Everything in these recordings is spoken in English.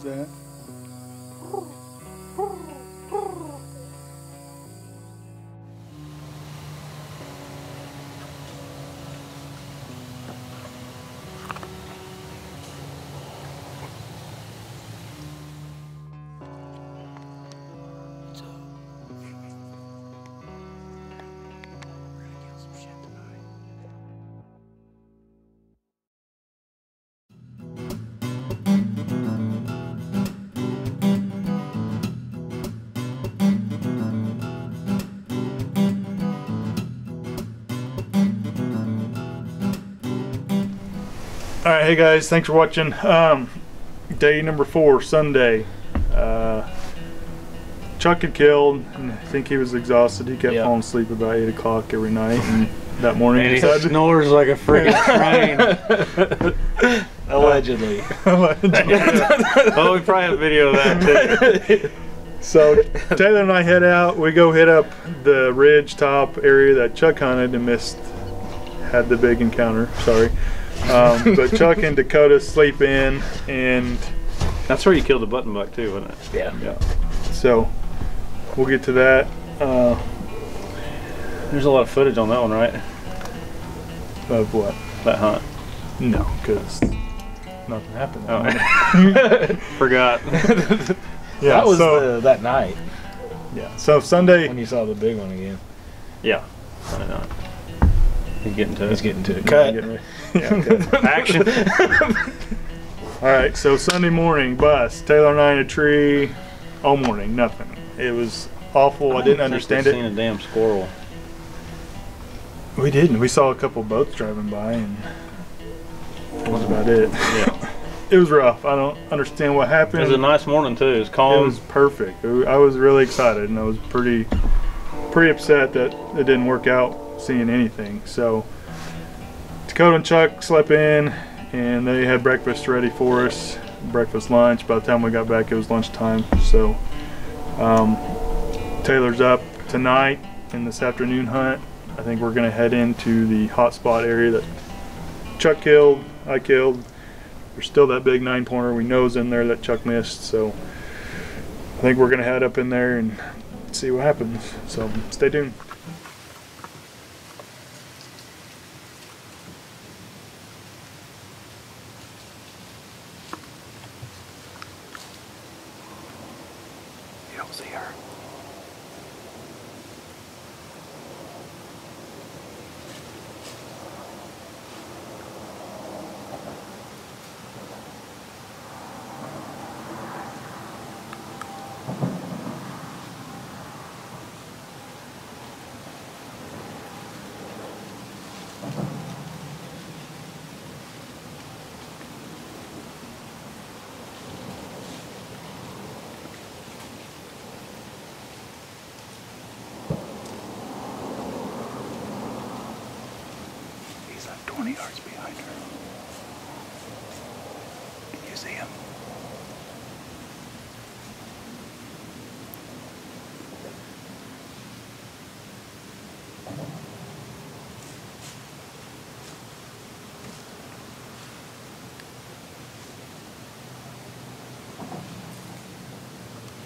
was that? All right, hey guys, thanks for watching. Day number 4, Sunday. Chuck had killed, and I think he was exhausted. He kept falling asleep about 8 o'clock every night, and that morning he snores like a freaking train. Allegedly. Oh, we probably have video of that too. So Taylor and I head out. We go hit up the ridge top area that Chuck hunted and had the big encounter. Sorry. But Chuck and Dakota sleep in, and that's where you killed the button buck too, wasn't it? Yeah. So we'll get to that. There's a lot of footage on that one, right? Of what? That hunt? No, because nothing happened. Oh. Forgot. Yeah, that was that night. Yeah. So Sunday when you saw the big one again. Yeah. Why not? He's getting to it. He's getting to it. Cut. Action. All right. So Sunday morning, bus. Taylor and I in a tree all morning. Nothing. It was awful. I didn't understand it. Seen a damn squirrel. We didn't. We saw a couple boats driving by, and that was about it. Yeah. It was rough. I don't understand what happened. It was a nice morning too. It was calm. It was perfect. I was really excited, and I was pretty upset that it didn't work out seeing anything. So Dakota and Chuck slept in, and they had breakfast ready for us. Breakfast, lunch. By the time we got back, it was lunchtime. So Taylor's up tonight in this afternoon hunt. I think we're gonna head into the hot spot area that Chuck killed, I killed. There's still that big 9-pointer we know is in there that Chuck missed, so I think we're gonna head up in there and see what happens. So stay tuned. You don't see her. He's like 20 yards behind her. Can you see him?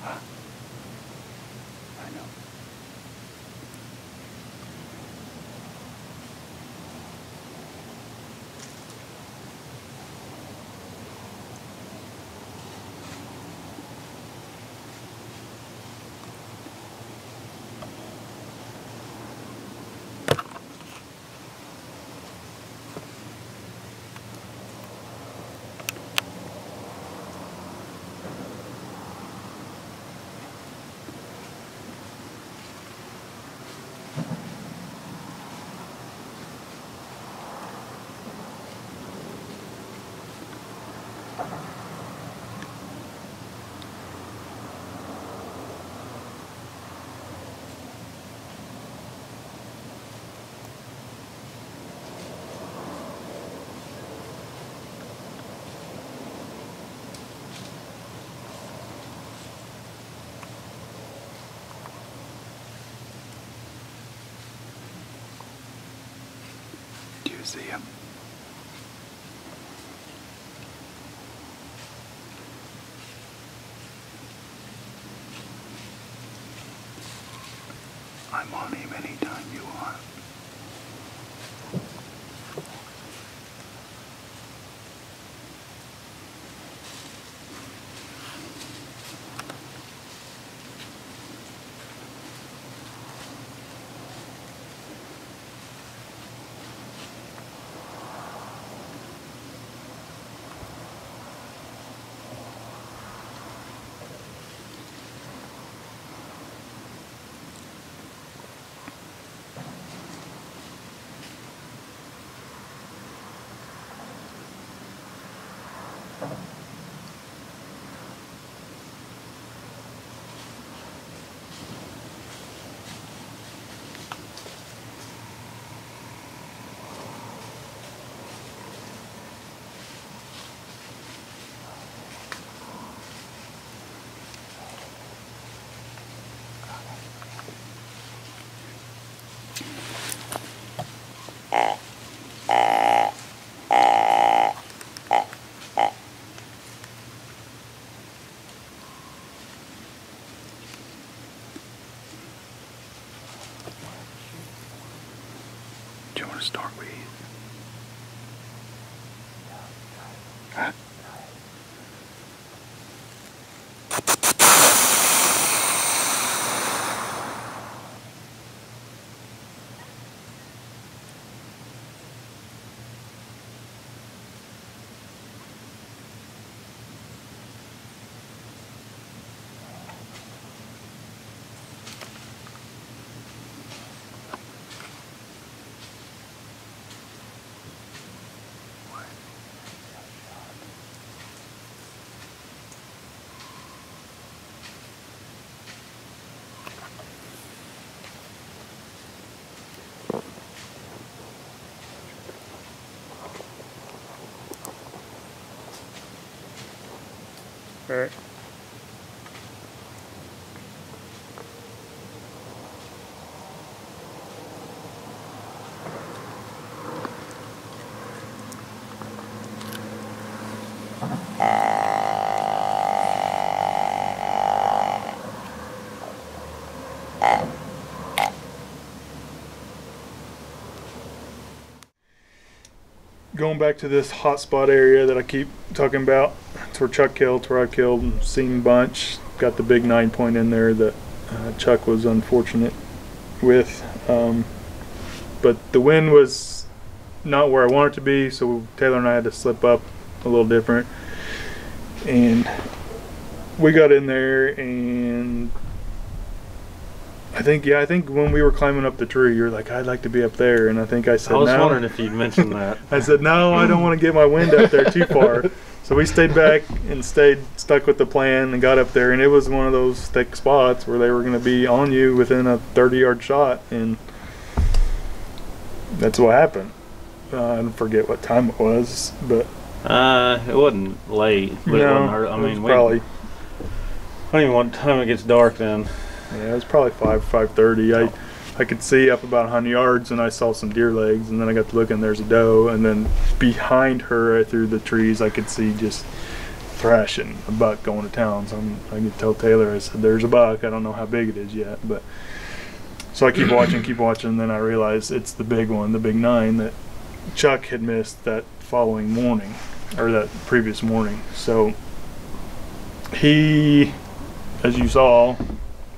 I know. Do you see him? All right. Going back to this hot spot area that I keep talking about, it's where Chuck killed, it's where I killed, and seen bunch. Got the big 9-point in there that Chuck was unfortunate with. But the wind was not where I wanted it to be, so Taylor and I had to slip up a little different. And we got in there, and I think when we were climbing up the tree, you're like, I'd like to be up there. And I think I said, I was no. wondering if you'd mentioned that. I said, no, I don't want to get my wind up there too far. So we stayed back and stuck with the plan and got up there. And it was one of those thick spots where they were going to be on you within a 30-yard shot. And that's what happened. I forget what time it was, but it wasn't late, but it wasn't hard. I mean, probably. I don't even want time it gets dark then. Yeah, it was probably 5:30. I could see up about 100 yards, and I saw some deer legs, and then I got to look, and there's a doe, and then behind her through the trees, I could see just thrashing a buck going to town. So I could tell Taylor, I said, there's a buck. I don't know how big it is yet, but so I keep watching, and then I realized it's the big one, the big 9 that Chuck had missed that following morning, or that previous morning. So he, as you saw,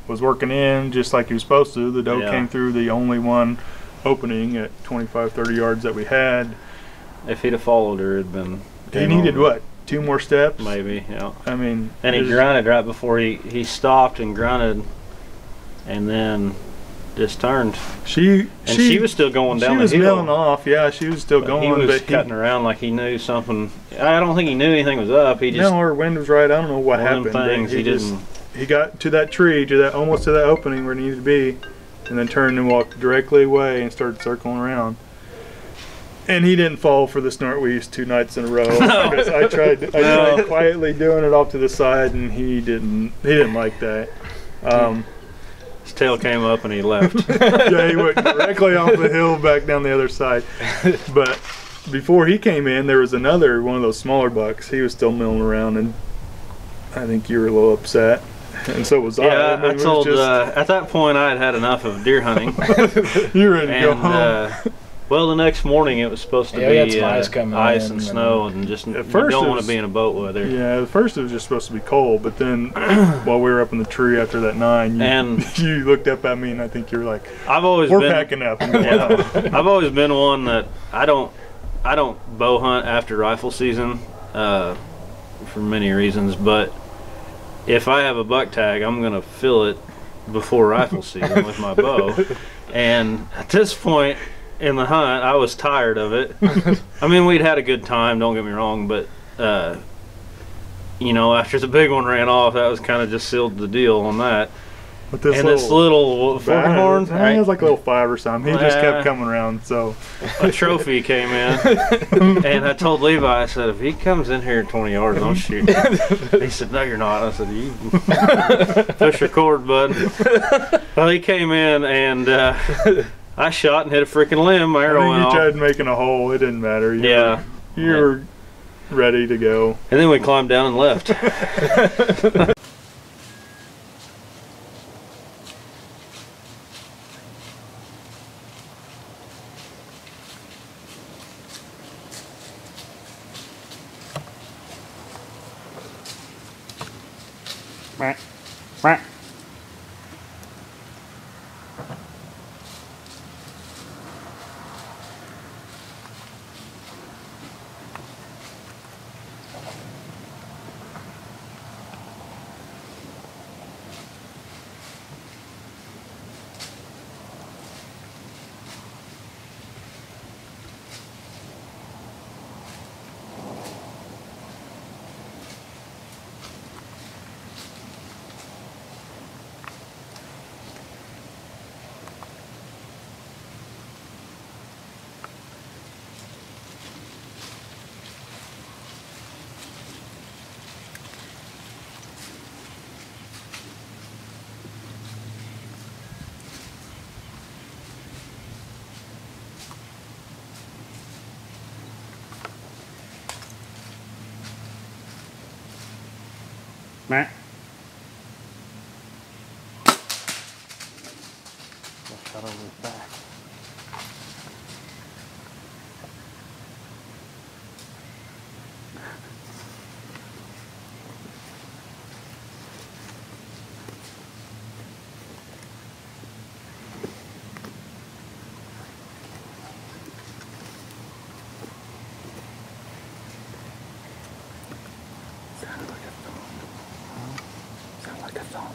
was working in just like he was supposed to. The doe came through the only one opening at 25-30 yards that we had. If he'd have followed her, it'd been. He needed what, 2 more steps? Maybe, yeah. I mean, and he grunted right before he stopped and grunted, and then just turned. She was still going down the hill. She was milling off, yeah. She was still going, he was cutting around like he knew something. I don't think he knew anything was up. He just our wind was right. I don't know what happened. Things he didn't. He got to that tree, almost to that opening where it needed to be, and then turned and walked directly away and started circling around. And he didn't fall for the snort we used 2 nights in a row. Because I tried quietly doing it off to the side, and he didn't like that. His tail came up and he left. Yeah, he went directly off the hill back down the other side. But before he came in, there was another one of those smaller bucks. He was still milling around, and I think you were a little upset. And so was I. Yeah, I told, at that point I had enough of deer hunting. You were ready to go home. Well, the next morning it was supposed to be ice and snow, and just you don't want to be in a boat weather. Yeah, at first it was just supposed to be cold, but then while we were up in the tree after that 9, you looked up at me and I think you were like, we're packing up. Yeah, I've always been one that I don't bow hunt after rifle season for many reasons, but if I have a buck tag, I'm going to fill it before rifle season with my bow. And at this point in the hunt, I was tired of it. I mean, we'd had a good time, don't get me wrong, but, you know, after the big one ran off, that was kind of just sealed the deal on that. But this little foghorn, he was like a little 5 or something. He just kept coming around. So a trophy came in, and I told Levi, I said, if he comes in here 20 yards, I'll shoot him. He said, no, you're not. I said, you push your cord, bud. Well, he came in, and I shot and hit a freaking limb. My arrow went off. You tried making a hole. It didn't matter. You were ready to go. And then we climbed down and left. Matt. Shot over his back. Sounded like a thump. Sounded like a thump.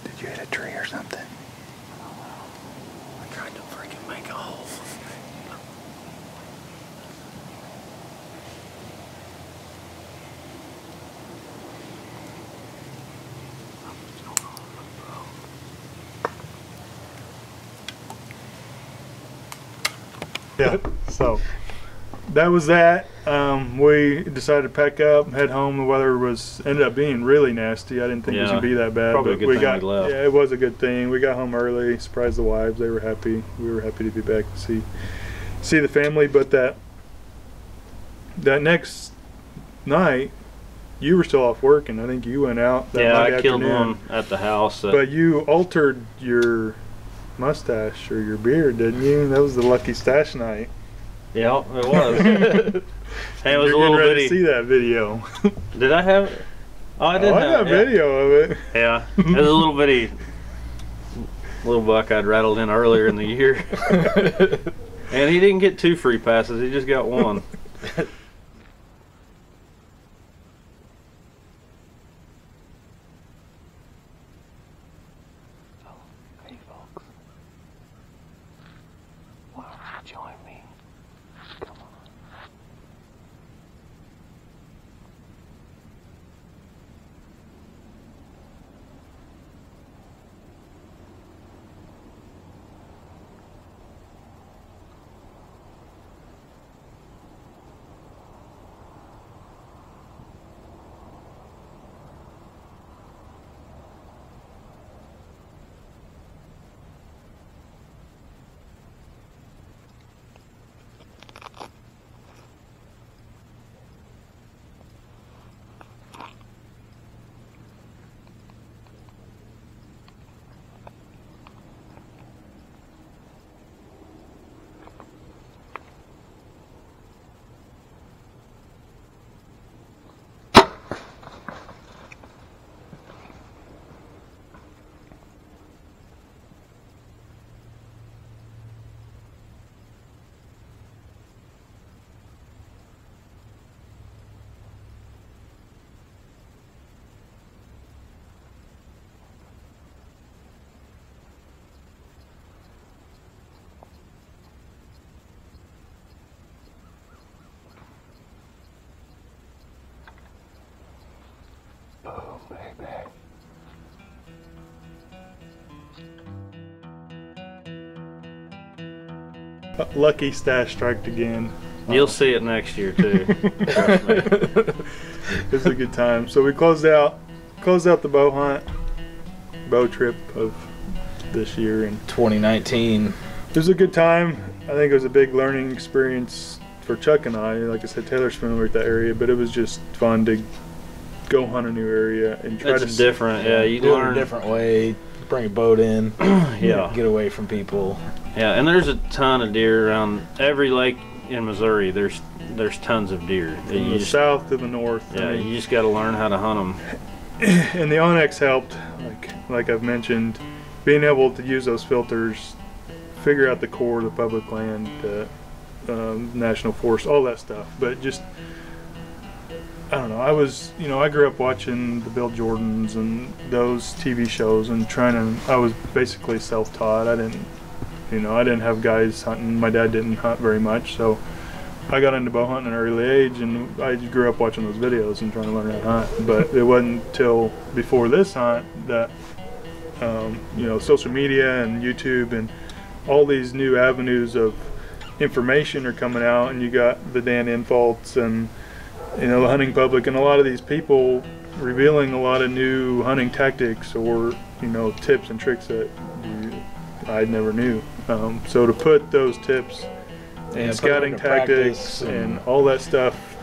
Did you hit a tree or something? I tried to freaking make a hole. Yeah, so that was that. We decided to pack up, head home. The weather ended up being really nasty. I didn't think it was Yeah, gonna be that bad. probably but a good we thing got, we left. Yeah, it was a good thing. We got home early, surprised the wives. They were happy. We were happy to be back to see the family. But that next night, you were still off work, and I think you went out that Yeah, night I killed afternoon. one at the house. But you altered your mustache or your beard, didn't you? That was the lucky stash night. Yeah, it was. Hey, it was You're a little getting ready bitty. to see that video. Did I have it? Oh, I did I have got it. Yeah. video of it. Yeah, it was a little bitty little buck I'd rattled in earlier in the year. And he didn't get 2 free passes, he just got 1. Hey folks, why don't you join me? Come on. Boom, baby. Lucky stash striked again. You'll see it next year too. Trust me. It was a good time. So we closed out the bow hunt, bow trip of this year, and 2019. it was a good time. I think it was a big learning experience for Chuck and I. Like I said, Taylor's familiar with that area, but it was just fun to go hunt a new area and try It's to different, yeah. You Do it learn a different way. Bring a boat in. Yeah. Get away from people. Yeah, and there's a ton of deer around every lake in Missouri. There's tons of deer. from You the just, south to the north. yeah, I mean, you just got to learn how to hunt them. and the Onyx helped. Like I've mentioned, being able to use those filters, figure out the core, the public land, the national forest, all that stuff. But just, I don't know. I grew up watching the Bill Jordans and those TV shows and I was basically self-taught. I didn't have guys hunting. My dad didn't hunt very much, so I got into bow hunting at an early age, and I grew up watching those videos and trying to learn how to hunt. But it wasn't until before this hunt that you know, social media and YouTube and all these new avenues of information are coming out, and you got the Dan Infalts and, you know, the hunting public, and a lot of these people revealing a lot of new hunting tactics or, you know, tips and tricks that I never knew. So to put those tips and scouting tactics and all that stuff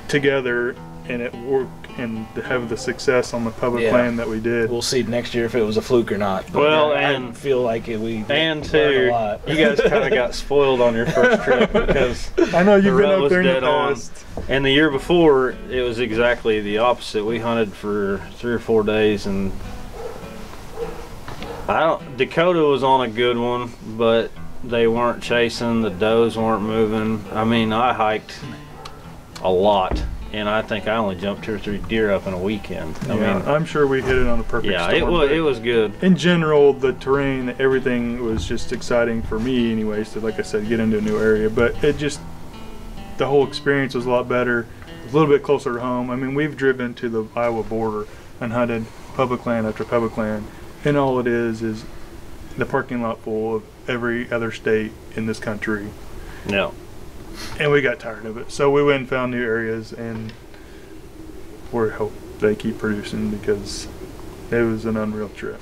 together, and it work, and to have the success on the public land that we did. We'll see next year if it was a fluke or not. But well, I feel like we and learned too, a lot. you guys kind of got spoiled on your first trip because I know you've the been rut up was there in the dead on. past. And the year before, it was exactly the opposite. We hunted for 3 or 4 days, and Dakota was on a good one, but they weren't chasing. The does weren't moving. I mean, I hiked a lot, and I think I only jumped 2 or 3 deer up in a weekend. I mean, I'm sure we hit it on the perfect yeah, storm. it was good. In general, the terrain, everything was just exciting for me anyways to, like I said, get into a new area. But it just, the whole experience was a lot better, a little bit closer to home. I mean, we've driven to the Iowa border and hunted public land after public land, and all it is the parking lot full of every other state in this country. No. And we got tired of it, so we went and found new areas, and we hope they keep producing because it was an unreal trip.